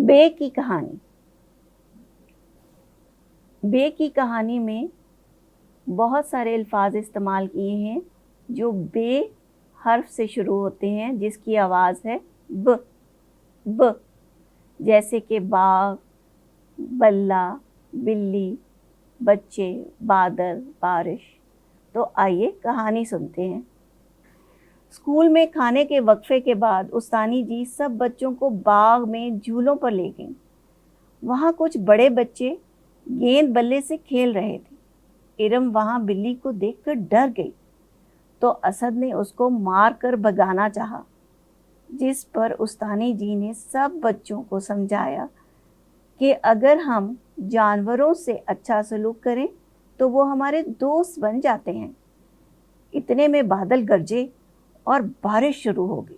बे की कहानी। बे की कहानी में बहुत सारे अल्फाज इस्तेमाल किए हैं जो बे हर्फ से शुरू होते हैं, जिसकी आवाज़ है ब। ब जैसे कि बाग, बल्ला, बिल्ली, बच्चे, बादल, बारिश। तो आइए कहानी सुनते हैं। स्कूल में खाने के वक्फे के बाद उस्तानी जी सब बच्चों को बाग में झूलों पर ले गईं। वहाँ कुछ बड़े बच्चे गेंद बल्ले से खेल रहे थे। इरम वहाँ बिल्ली को देखकर डर गई, तो असद ने उसको मार कर भगाना चाहा, जिस पर उस्तानी जी ने सब बच्चों को समझाया कि अगर हम जानवरों से अच्छा सलूक करें तो वो हमारे दोस्त बन जाते हैं। इतने में बादल गरजे और बारिश शुरू हो गई।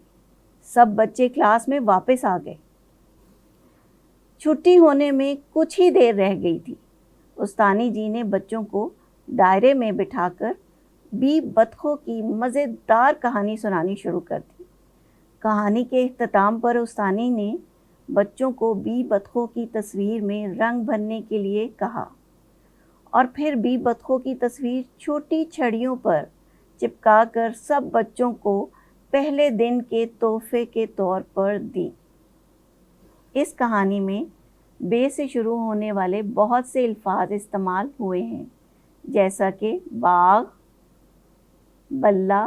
सब बच्चे क्लास में वापस आ गए। छुट्टी होने में कुछ ही देर रह गई थी। उस्तानी जी ने बच्चों को दायरे में बिठाकर बी बतखों की मज़ेदार कहानी सुनानी शुरू कर दी। कहानी के इख्तिताम पर उस्तानी ने बच्चों को बी बतखों की तस्वीर में रंग भरने के लिए कहा और फिर बी बतखों की तस्वीर छोटी छड़ियों पर चिपका कर सब बच्चों को पहले दिन के तोहफे के तौर पर दी। इस कहानी में बे से शुरू होने वाले बहुत से अल्फाज इस्तेमाल हुए हैं, जैसा कि बाग, बल्ला,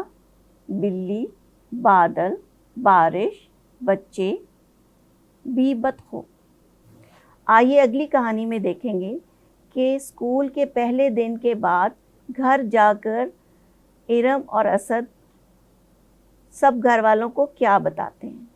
बिल्ली, बादल, बारिश, बच्चे, बी बतखों। आइए अगली कहानी में देखेंगे कि स्कूल के पहले दिन के बाद घर जाकर इरम और असद सब घर वालों को क्या बताते हैं।